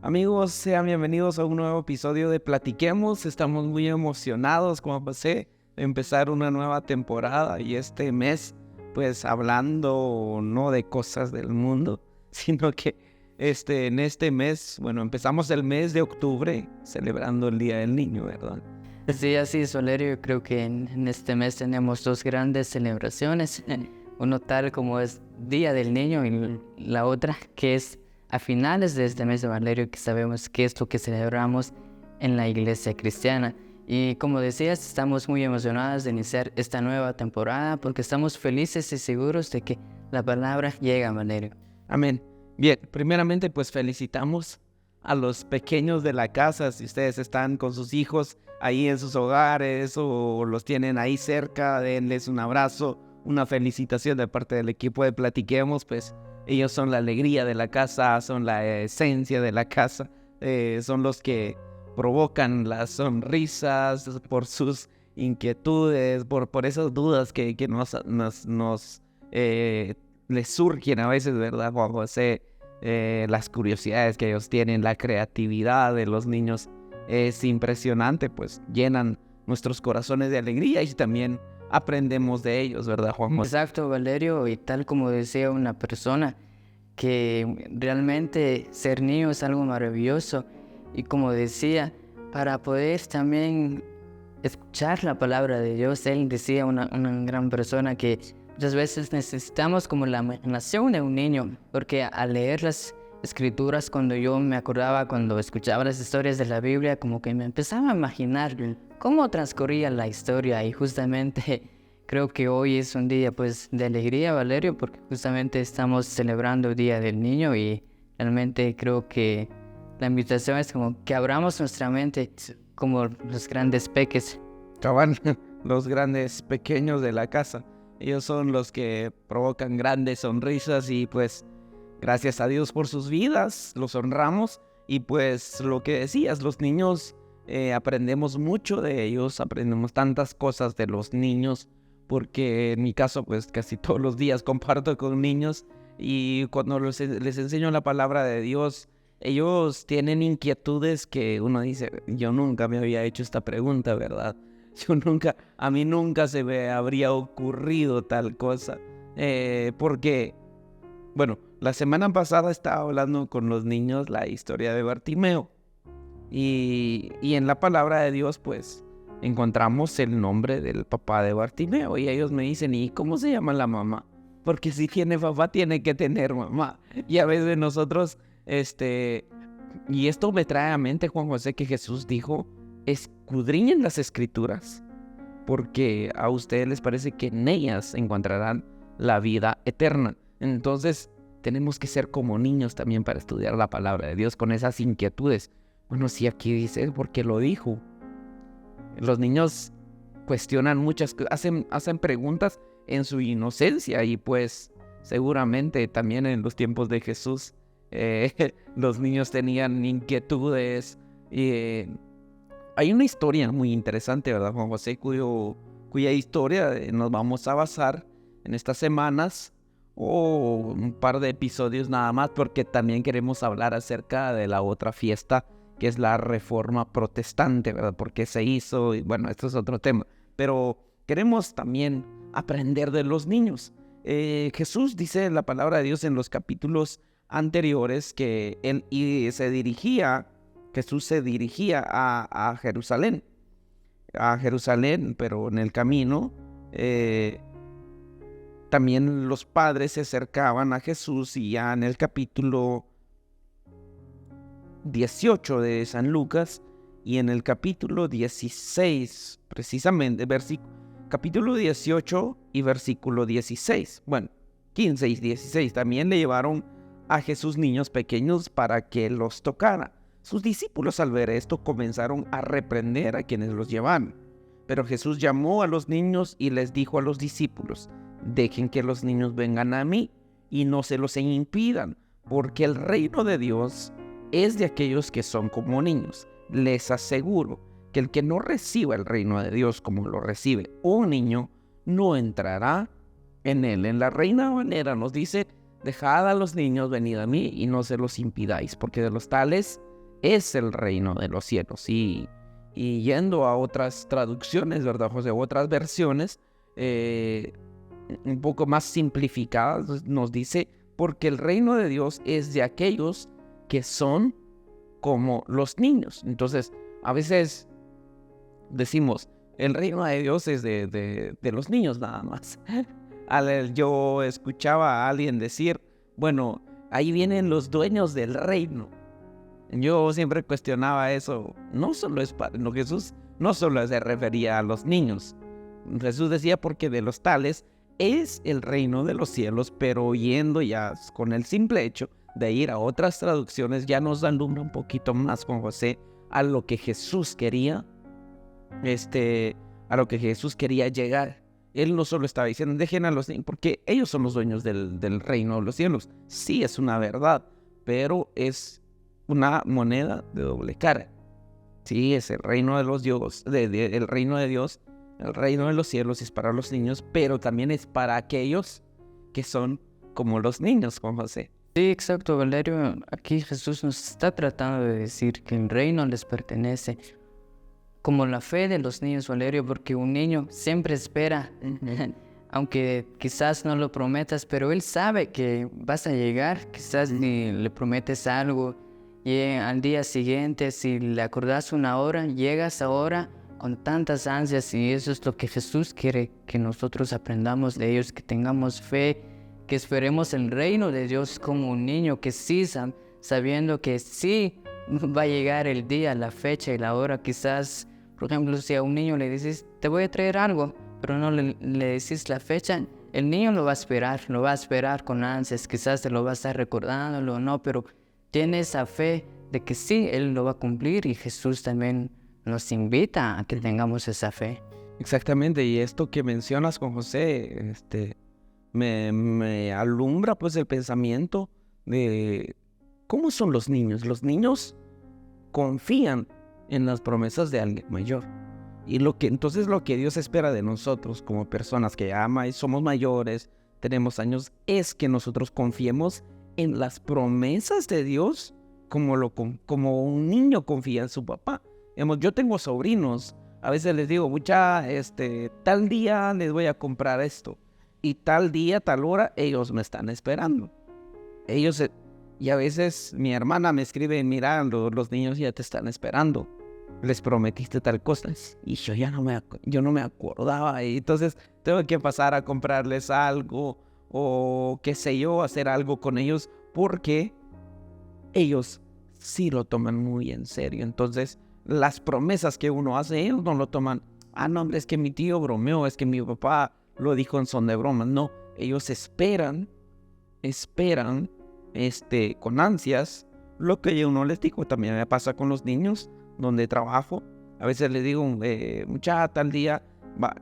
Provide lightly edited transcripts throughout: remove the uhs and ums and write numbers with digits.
Amigos, sean bienvenidos a un nuevo episodio de Platiquemos. Estamos muy emocionados, como pasé, de empezar una nueva temporada y este mes, pues hablando no de cosas del mundo, sino que en este mes, empezamos el mes de octubre celebrando el Día del Niño, ¿verdad? Sí, así es, Valerio. Yo creo que en este mes tenemos dos grandes celebraciones. Uno tal como es Día del Niño y la otra que es a finales de este mes de Valerio, que sabemos que es lo que celebramos en la iglesia cristiana. Y como decías, estamos muy emocionados de iniciar esta nueva temporada porque estamos felices y seguros de que la palabra llega, Valerio. Amén. Bien, primeramente pues felicitamos a los pequeños de la casa. Si ustedes están con sus hijos ahí en sus hogares o los tienen ahí cerca, denles un abrazo, una felicitación de parte del equipo de Platiquemos. Pues ellos son la alegría de la casa, son la esencia de la casa, son los que provocan las sonrisas por sus inquietudes, por esas dudas que les surgen a veces, ¿verdad, Juan José? Las curiosidades que ellos tienen, la creatividad de los niños es impresionante, pues llenan nuestros corazones de alegría y también aprendemos de ellos, ¿verdad, Juan José? Exacto, Valerio, y tal como decía una persona, que realmente ser niño es algo maravilloso. Y como decía, para poder también escuchar la palabra de Dios, él decía, una gran persona, que muchas veces necesitamos como la imaginación de un niño, porque al leer las escrituras, cuando yo me acordaba, cuando escuchaba las historias de la Biblia, como que me empezaba a imaginar cómo transcurría la historia. Y justamente creo que hoy es un día pues de alegría, Valerio, porque justamente estamos celebrando el Día del Niño y realmente creo que la invitación es como que abramos nuestra mente como los grandes peques. Cabal, los grandes pequeños de la casa. Ellos son los que provocan grandes sonrisas y pues gracias a Dios por sus vidas, los honramos. Y pues lo que decías, los niños, aprendemos mucho de ellos, aprendemos tantas cosas de los niños, porque en mi caso pues casi todos los días comparto con niños y cuando les enseño la palabra de Dios, ellos tienen inquietudes que uno dice, yo nunca me había hecho esta pregunta, ¿verdad? A mí nunca se me habría ocurrido tal cosa, porque, la semana pasada estaba hablando con los niños la historia de Bartimeo y en la palabra de Dios pues encontramos el nombre del papá de Bartimeo y ellos me dicen, ¿y cómo se llama la mamá? Porque si tiene papá tiene que tener mamá. Y a veces nosotros, y esto me trae a mente, Juan José, que Jesús dijo, escudriñen las escrituras, porque a ustedes les parece que en ellas encontrarán la vida eterna. Entonces tenemos que ser como niños también para estudiar la palabra de Dios con esas inquietudes. Bueno, si aquí dice, porque lo dijo. Los niños cuestionan muchas cosas, hacen preguntas en su inocencia y pues seguramente también en los tiempos de Jesús los niños tenían inquietudes. Hay una historia muy interesante, ¿verdad, Juan José? Cuya historia nos vamos a basar en estas semanas o un par de episodios nada más, porque también queremos hablar acerca de la otra fiesta que es la Reforma Protestante, ¿verdad? ¿Por qué se hizo? Y bueno, esto es otro tema. Pero queremos también aprender de los niños. Jesús dice en la palabra de Dios en los capítulos anteriores que Jesús se dirigía a Jerusalén. A Jerusalén, pero en el camino también los padres se acercaban a Jesús y ya en el capítulo 18 de San Lucas y en el capítulo 16, precisamente, capítulo 18 y versículo 16, 15 y 16, también le llevaron a Jesús niños pequeños para que los tocara. Sus discípulos al ver esto comenzaron a reprender a quienes los llevaban. Pero Jesús llamó a los niños y les dijo a los discípulos, dejen que los niños vengan a mí y no se los impidan, porque el reino de Dios es de aquellos que son como niños. Les aseguro que el que no reciba el reino de Dios como lo recibe un niño, no entrará en él. En la Reina Valera nos dice, dejad a los niños venid a mí y no se los impidáis, porque de los tales es el reino de los cielos. Y yendo a otras traducciones, ¿verdad, José? Otras versiones, un poco más simplificadas, nos dice, porque el reino de Dios es de aquellos que son como los niños. Entonces, a veces decimos, el reino de Dios es de los niños nada más. Yo escuchaba a alguien decir, bueno, ahí vienen los dueños del reino. Yo siempre cuestionaba eso. No solo es no, Jesús no solo se refería a los niños. Jesús decía porque de los tales es el reino de los cielos, pero oyendo ya con el simple hecho de ir a otras traducciones ya nos alumbra un poquito más, Juan José, a lo que Jesús quería, a lo que Jesús quería llegar. Él no solo estaba diciendo, dejen a los niños, porque ellos son los dueños del reino de los cielos. Sí, es una verdad, pero es una moneda de doble cara. Sí, es el reino de los dioses, el reino de Dios, el reino de los cielos es para los niños, pero también es para aquellos que son como los niños, Juan José. Sí, exacto, Valerio. Aquí Jesús nos está tratando de decir que el reino les pertenece, como la fe de los niños, Valerio, porque un niño siempre espera, aunque quizás no lo prometas, pero él sabe que vas a llegar, quizás ni le prometes algo, y al día siguiente, si le acordás una hora, llegas ahora con tantas ansias, y eso es lo que Jesús quiere que nosotros aprendamos de ellos, que tengamos fe, que esperemos el reino de Dios como un niño, que sí, sabiendo que sí va a llegar el día, la fecha y la hora. Quizás, por ejemplo, si a un niño le dices, te voy a traer algo, pero no le decís la fecha, el niño lo va a esperar con ansias, quizás te lo va a estar recordándolo o no, pero tiene esa fe de que sí, él lo va a cumplir, y Jesús también nos invita a que tengamos esa fe. Exactamente, y esto que mencionas con José, me alumbra pues el pensamiento de cómo son los niños. Los niños confían en las promesas de alguien mayor. Y entonces lo que Dios espera de nosotros como personas que ama y somos mayores, tenemos años, es que nosotros confiemos en las promesas de Dios como un niño confía en su papá. Yo tengo sobrinos, a veces les digo, tal día les voy a comprar esto. Y tal día, tal hora, ellos me están esperando. Y a veces mi hermana me escribe, mira, los niños ya te están esperando. Les prometiste tal cosa. Y yo no me acordaba. Y entonces tengo que pasar a comprarles algo o qué sé yo, hacer algo con ellos porque ellos sí lo toman muy en serio. Entonces las promesas que uno hace, ellos no lo toman. No, hombre, es que mi tío bromeó, es que mi papá lo dijo en son de broma. No, ellos esperan con ansias lo que uno les digo. También me pasa con los niños donde trabajo. A veces les digo, muchacha, tal día,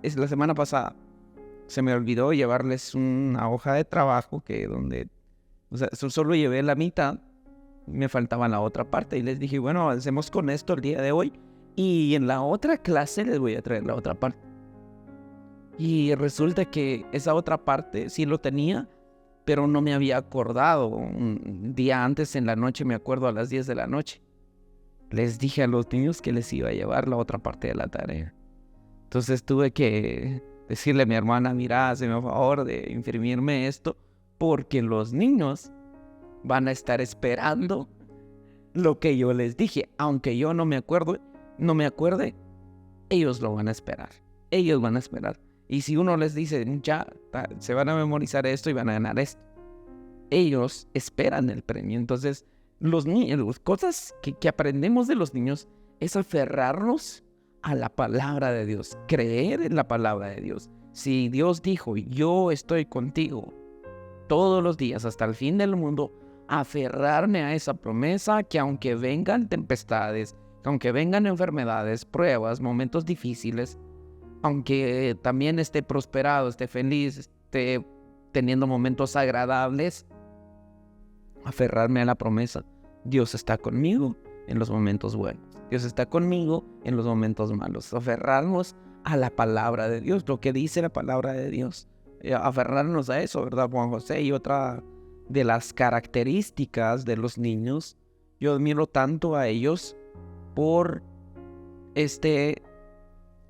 es la semana pasada, se me olvidó llevarles una hoja de trabajo solo llevé la mitad, me faltaba la otra parte y les dije, bueno, hacemos con esto el día de hoy y en la otra clase les voy a traer la otra parte. Y resulta que esa otra parte sí lo tenía, pero no me había acordado. Un día antes en la noche, me acuerdo a las 10 de la noche, les dije a los niños que les iba a llevar la otra parte de la tarea. Entonces tuve que decirle a mi hermana, mira, hazme el favor de imprimirme esto, porque los niños van a estar esperando lo que yo les dije. Aunque yo no me acuerde, ellos lo van a esperar. Ellos van a esperar. Y si uno les dice, ya, se van a memorizar esto y van a ganar esto, ellos esperan el premio. Entonces, los niños, las cosas que aprendemos de los niños es aferrarnos a la palabra de Dios, creer en la palabra de Dios. Si Dios dijo, yo estoy contigo todos los días hasta el fin del mundo, aferrarme a esa promesa, que aunque vengan tempestades, aunque vengan enfermedades, pruebas, momentos difíciles, aunque también esté prosperado, esté feliz, esté teniendo momentos agradables, aferrarme a la promesa. Dios está conmigo en los momentos buenos. Dios está conmigo en los momentos malos. Aferrarnos a la palabra de Dios, lo que dice la palabra de Dios. Aferrarnos a eso, ¿verdad, Juan José? Y otra de las características de los niños yo admiro tanto a ellos por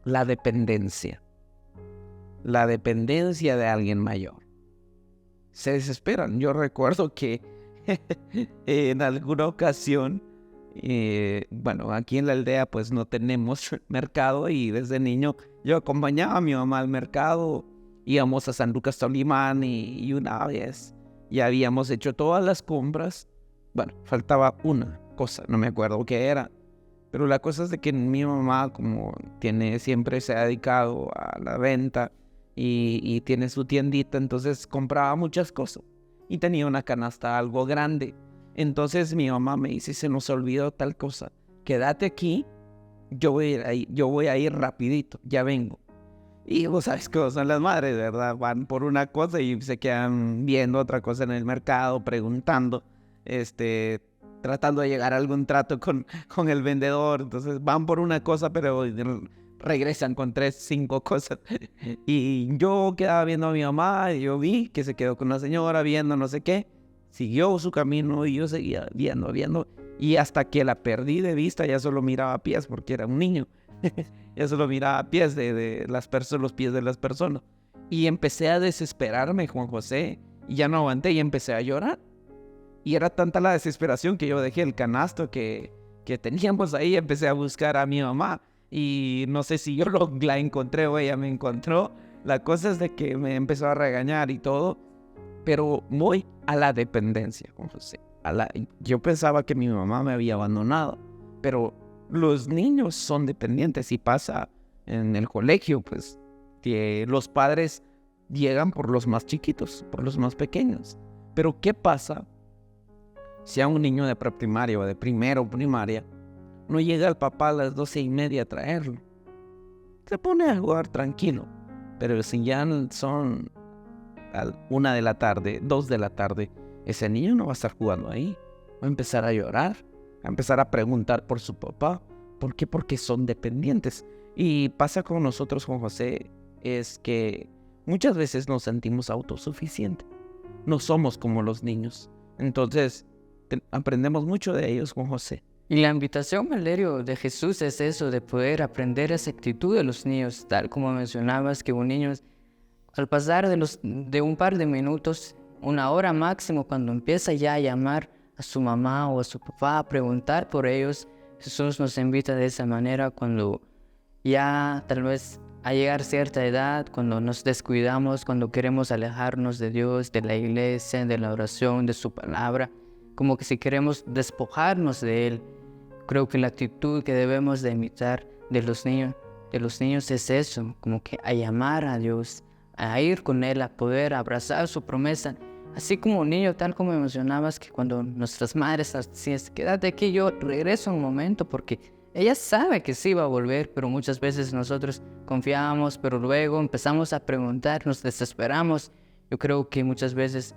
la dependencia de alguien mayor. Se desesperan. Yo recuerdo que en alguna ocasión, aquí en la aldea pues no tenemos mercado, y desde niño yo acompañaba a mi mamá al mercado. Íbamos a San Lucas Tolimán y una vez ya habíamos hecho todas las compras. Bueno, faltaba una cosa, no me acuerdo qué era. Pero la cosa es de que mi mamá, como siempre se ha dedicado a la venta y tiene su tiendita, entonces compraba muchas cosas. Y tenía una canasta algo grande. Entonces mi mamá me dice, se nos olvidó tal cosa. Quédate aquí, yo voy a ir rapidito, ya vengo. Y vos sabes cómo son las madres, ¿verdad? Van por una cosa y se quedan viendo otra cosa en el mercado, preguntando, tratando de llegar a algún trato con el vendedor. Entonces van por una cosa, pero regresan con 3, 5 cosas. Y yo quedaba viendo a mi mamá, y yo vi que se quedó con una señora viendo no sé qué. Siguió su camino y yo seguía viendo. Y hasta que la perdí de vista, ya solo miraba pies porque era un niño. Ya solo miraba pies de las personas, los pies de las personas. Y empecé a desesperarme, Juan José. Y ya no aguanté y empecé a llorar. Y era tanta la desesperación que yo dejé el canasto que teníamos ahí. Empecé a buscar a mi mamá. Y no sé si yo la encontré o ella me encontró. La cosa es de que me empezó a regañar y todo. Pero voy a la dependencia, Juan José. Yo pensaba que mi mamá me había abandonado. Pero los niños son dependientes y pasa en el colegio, pues, que los padres llegan por los más chiquitos, por los más pequeños. Pero ¿qué pasa si a un niño de preprimaria o de primero primaria no llega el papá a las 12:30 a traerlo? Se pone a jugar tranquilo, pero si ya son a 1 de la tarde, 2 de la tarde, ese niño no va a estar jugando ahí. Va a empezar a llorar, a empezar a preguntar por su papá. ¿Por qué? Porque son dependientes. Y pasa con nosotros, Juan José, es que muchas veces nos sentimos autosuficientes. No somos como los niños. Entonces, aprendemos mucho de ellos, Juan José. Y la invitación, Valerio, de Jesús es eso, de poder aprender esa actitud de los niños, tal como mencionabas, que un niño, al pasar de un par de minutos, 1 hora máximo, cuando empieza ya a llamar a su mamá o a su papá, a preguntar por ellos, Jesús nos invita de esa manera cuando ya tal vez a llegar cierta edad, cuando nos descuidamos, cuando queremos alejarnos de Dios, de la iglesia, de la oración, de su palabra, como que si queremos despojarnos de Él. Creo que la actitud que debemos de imitar de los niños es eso, como que a llamar a Dios, a ir con Él, a poder abrazar su promesa. Así como un niño, tal como mencionabas, que cuando nuestras madres decían, quédate aquí, yo regreso un momento, porque ella sabe que sí va a volver, pero muchas veces nosotros confiamos, pero luego empezamos a preguntar, nos desesperamos. Yo creo que muchas veces,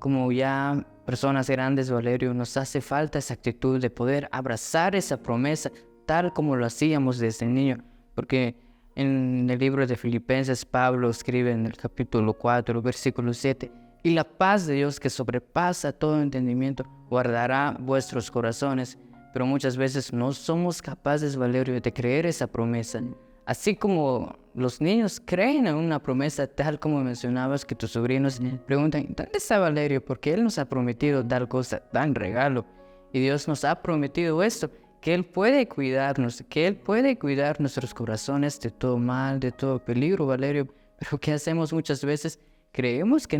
como ya personas grandes, Valerio, nos hace falta esa actitud de poder abrazar esa promesa, tal como lo hacíamos desde niño, porque en el libro de Filipenses, Pablo escribe en el capítulo 4, versículo 7, y la paz de Dios que sobrepasa todo entendimiento guardará vuestros corazones. Pero muchas veces no somos capaces, Valerio, de creer esa promesa. Así como los niños creen en una promesa, tal como mencionabas, que tus sobrinos preguntan, ¿dónde está Valerio? Porque Él nos ha prometido tal cosa, tan regalo. Y Dios nos ha prometido esto, que Él puede cuidarnos, que Él puede cuidar nuestros corazones de todo mal, de todo peligro, Valerio. Pero ¿qué hacemos muchas veces? Creemos que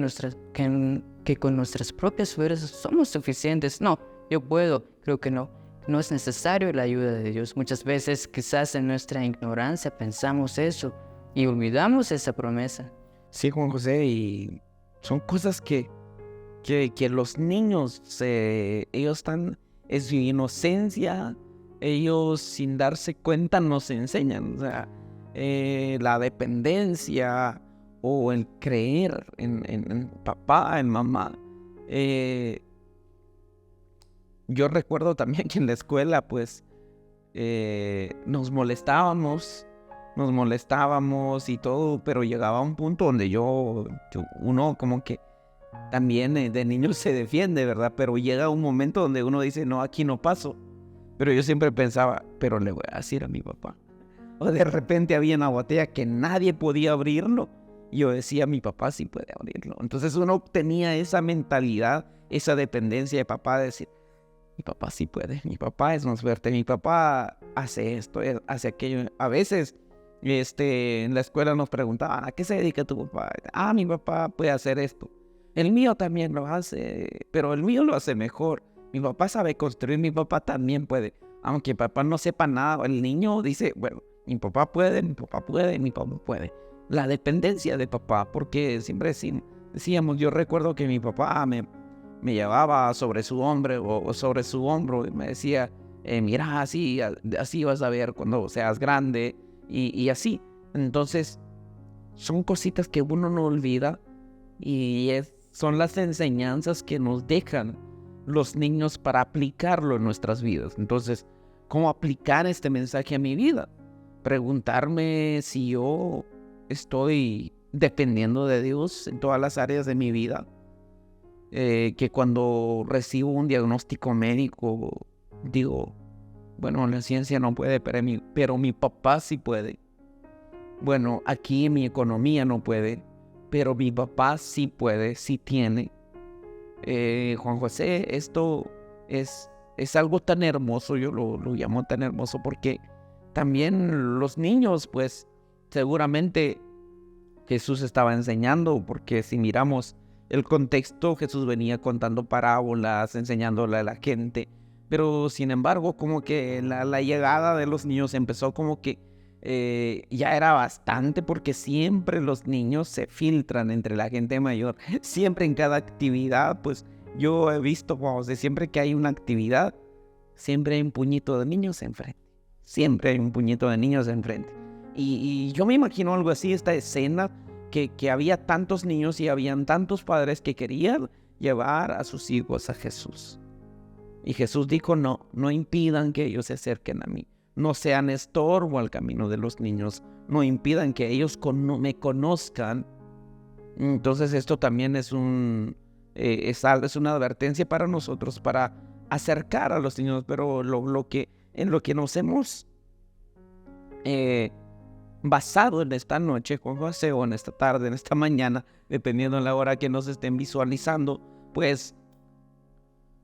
con nuestras propias fuerzas somos suficientes. No, yo puedo, creo que no. No es necesario la ayuda de Dios. Muchas veces, quizás en nuestra ignorancia, pensamos eso y olvidamos esa promesa. Sí, Juan José, y son cosas que los niños, ellos están en su inocencia, ellos sin darse cuenta nos enseñan. O sea, la dependencia o el creer en papá, en mamá. Yo recuerdo también que en la escuela, pues, nos molestábamos y todo, pero llegaba un punto donde uno como que también de niño se defiende, ¿verdad? Pero llega un momento donde uno dice, no, aquí no paso. Pero yo siempre pensaba, pero le voy a decir a mi papá. O de repente había una botella que nadie podía abrirlo. Y yo decía, mi papá sí puede abrirlo. Entonces uno tenía esa mentalidad, esa dependencia de papá, de decir, mi papá sí puede, mi papá es más fuerte, mi papá hace esto, hace aquello. A veces en la escuela nos preguntaban, ¿a qué se dedica tu papá? Ah, mi papá puede hacer esto. El mío también lo hace, pero el mío lo hace mejor. Mi papá sabe construir, mi papá también puede. Aunque papá no sepa nada, el niño dice, bueno, mi papá puede, mi papá puede, mi papá puede. La dependencia de papá, porque siempre decíamos, yo recuerdo que mi papá me llevaba sobre su hombro o sobre su hombro y me decía, mira, así vas a ver cuando seas grande y así. Entonces, son cositas que uno no olvida y son las enseñanzas que nos dejan los niños para aplicarlo en nuestras vidas. Entonces, ¿cómo aplicar este mensaje a mi vida? Preguntarme si yo estoy dependiendo de Dios en todas las áreas de mi vida. Que cuando recibo un diagnóstico médico, digo, bueno, la ciencia no puede, pero mi papá sí puede. Bueno, aquí mi economía no puede, pero mi papá sí puede, sí tiene. Juan José, esto es algo tan hermoso, yo lo llamo tan hermoso porque también los niños, pues seguramente Jesús estaba enseñando, porque si miramos el contexto, Jesús venía contando parábolas, enseñándole a la gente, pero sin embargo como que la llegada de los niños empezó como que ya era bastante, porque siempre los niños se filtran entre la gente mayor, siempre en cada actividad, pues yo he visto, siempre que hay una actividad, siempre hay un puñito de niños enfrente, siempre hay un puñito de niños enfrente. Y yo me imagino algo así, esta escena, que había tantos niños y habían tantos padres que querían llevar a sus hijos a Jesús. Y Jesús dijo, no impidan que ellos se acerquen a mí. No sean estorbo al camino de los niños. No impidan que ellos me conozcan. Entonces esto también es una advertencia para nosotros, para acercar a los niños. Pero en lo que nos hemos basado en esta noche, Juan José, o en esta tarde, en esta mañana, dependiendo de la hora que nos estén visualizando, pues,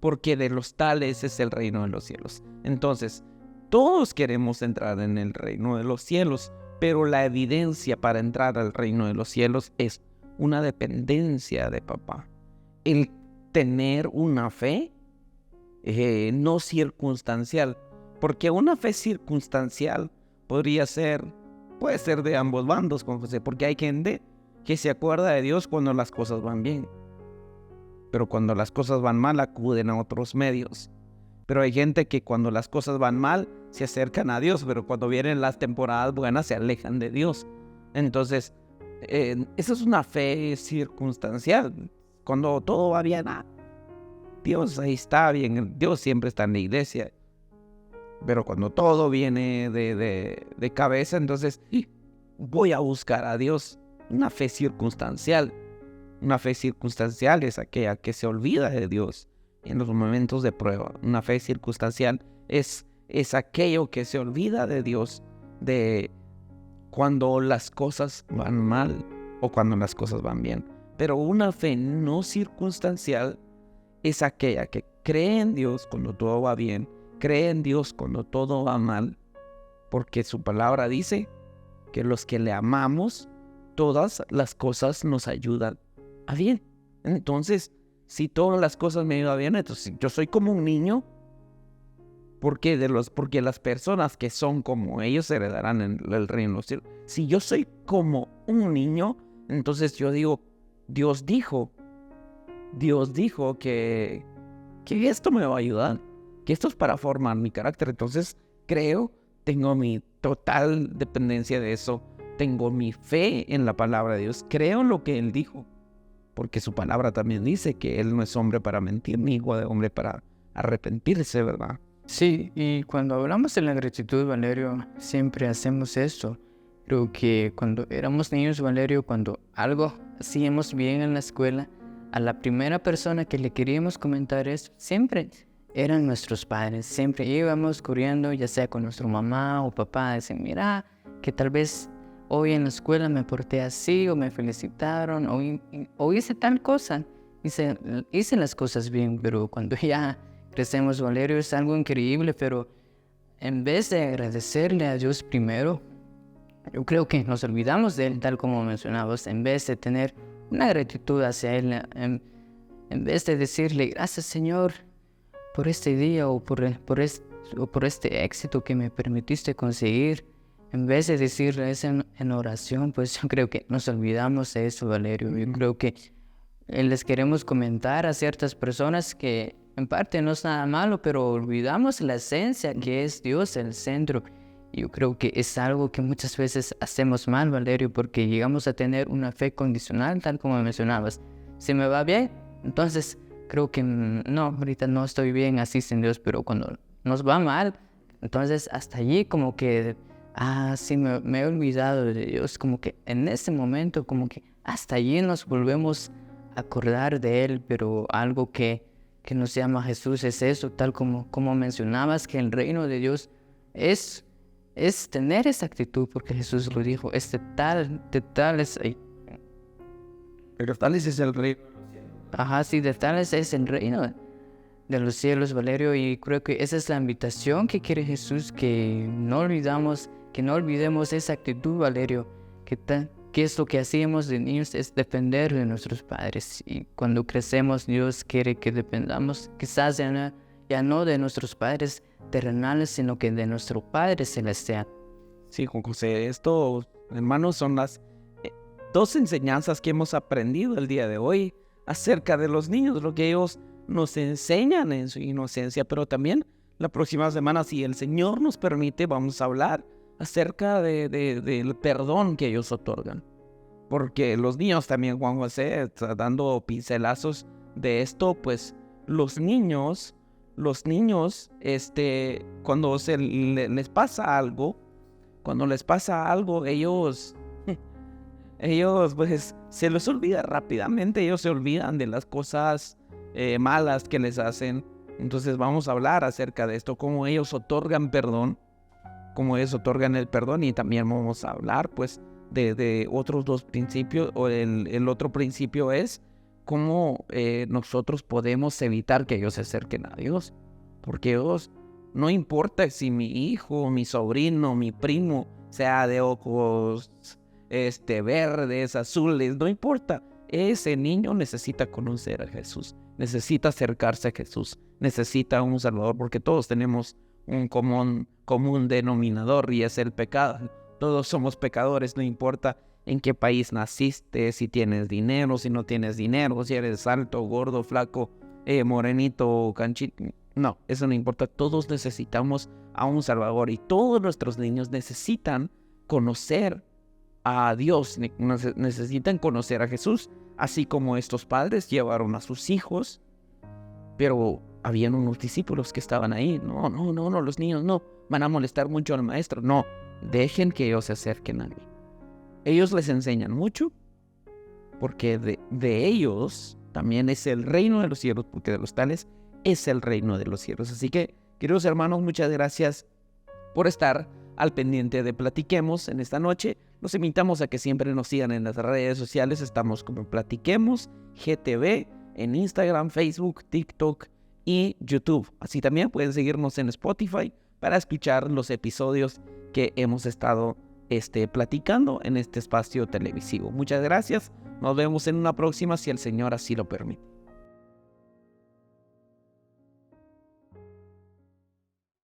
porque de los tales es el reino de los cielos. Entonces, todos queremos entrar en el reino de los cielos, pero la evidencia para entrar al reino de los cielos es una dependencia de papá. El tener una fe no circunstancial, porque una fe circunstancial puede ser de ambos bandos, Juan José, porque hay gente que se acuerda de Dios cuando las cosas van bien, pero cuando las cosas van mal acuden a otros medios. Pero hay gente que cuando las cosas van mal se acercan a Dios, pero cuando vienen las temporadas buenas se alejan de Dios. Entonces, esa es una fe circunstancial. Cuando todo va bien, Dios ahí está bien, Dios siempre está en la iglesia. Pero cuando todo viene de cabeza, entonces voy a buscar a Dios. Una fe circunstancial. Una fe circunstancial es aquella que se olvida de Dios en los momentos de prueba. Una fe circunstancial es aquello que se olvida de Dios de cuando las cosas van mal o cuando las cosas van bien. Pero una fe no circunstancial es aquella que cree en Dios cuando todo va bien, cree en Dios cuando todo va mal, porque su palabra dice que los que le amamos, todas las cosas nos ayudan a bien. Entonces, si todas las cosas me ayudan bien, entonces yo soy como un niño, porque las personas que son como ellos heredarán el reino de los cielos. Si yo soy como un niño, entonces yo digo, Dios dijo que esto me va a ayudar, que esto es para formar mi carácter. Entonces tengo mi total dependencia de eso, tengo mi fe en la palabra de Dios, creo en lo que Él dijo, porque su palabra también dice que Él no es hombre para mentir, ni hijo de hombre para arrepentirse, ¿verdad? Sí, y cuando hablamos de la gratitud, Valerio, siempre hacemos eso. Creo que cuando éramos niños, Valerio, cuando algo hacíamos bien en la escuela, a la primera persona que le queríamos comentar esto, siempre eran nuestros padres. Siempre íbamos corriendo, ya sea con nuestra mamá o papá, decir, mira, que tal vez hoy en la escuela me porté así, o me felicitaron, o hice tal cosa. Hice las cosas bien, pero cuando ya crecemos, Valerio, es algo increíble, pero en vez de agradecerle a Dios primero, yo creo que nos olvidamos de Él, tal como mencionabas, en vez de tener una gratitud hacia Él, en vez de decirle, gracias Señor por este día o por este éxito que me permitiste conseguir, en vez de decirle eso en oración, pues yo creo que nos olvidamos de eso, Valerio. Yo creo que les queremos comentar a ciertas personas que en parte no es nada malo, pero olvidamos la esencia que es Dios el centro. Yo creo que es algo que muchas veces hacemos mal, Valerio, porque llegamos a tener una fe condicional, tal como mencionabas. Si me va bien, entonces creo que no, ahorita no estoy bien así sin Dios, pero cuando nos va mal, entonces hasta allí como que, sí, me he olvidado de Dios, como que en ese momento, como que hasta allí nos volvemos a acordar de Él, pero algo que nos llama Jesús es eso, tal como mencionabas, que el reino de Dios es tener esa actitud, porque Jesús lo dijo, de tal es... Pero tal es el reino. Ajá, sí, de tal es el reino de los cielos, Valerio, y creo que esa es la invitación que quiere Jesús, que no olvidemos esa actitud, Valerio, que es lo que hacíamos de niños, es depender de nuestros padres, y cuando crecemos Dios quiere que dependamos, quizás ya no de nuestros padres terrenales, sino que de nuestro Padre Celestial. Sí, Juan José, esto, hermanos, son las dos enseñanzas que hemos aprendido el día de hoy acerca de los niños, lo que ellos nos enseñan en su inocencia, pero también la próxima semana, si el Señor nos permite, vamos a hablar acerca del perdón que ellos otorgan. Porque los niños también, Juan José, está dando pincelazos de esto, pues los niños, cuando les pasa algo, ellos pues se les olvida rápidamente, ellos se olvidan de las cosas malas que les hacen. Entonces vamos a hablar acerca de esto, cómo ellos otorgan perdón, cómo ellos otorgan el perdón, y también vamos a hablar pues de otros dos principios, o el otro principio es cómo nosotros podemos evitar que ellos se acerquen a Dios, porque ellos, no importa si mi hijo, mi sobrino, mi primo sea de ojos verdes, azules, no importa, ese niño necesita conocer a Jesús, necesita acercarse a Jesús, necesita un Salvador, porque todos tenemos un común denominador, y es el pecado. Todos somos pecadores, no importa en qué país naciste, si tienes dinero, si no tienes dinero, si eres alto, gordo, flaco, morenito, canchito. No, eso no importa. Todos necesitamos a un Salvador, y todos nuestros niños necesitan conocer a Dios, necesitan conocer a Jesús, así como estos padres llevaron a sus hijos, pero habían unos discípulos que estaban ahí. No, los niños no, van a molestar mucho al maestro. No, dejen que ellos se acerquen a él. Ellos les enseñan mucho, porque de ellos también es el reino de los cielos, porque de los tales es el reino de los cielos. Así que, queridos hermanos, muchas gracias por estar al pendiente de Platiquemos en esta noche. Los invitamos a que siempre nos sigan en las redes sociales. Estamos como Platiquemos GTV en Instagram, Facebook, TikTok y YouTube. Así también pueden seguirnos en Spotify para escuchar los episodios que hemos estado platicando en este espacio televisivo. Muchas gracias. Nos vemos en una próxima, si el Señor así lo permite.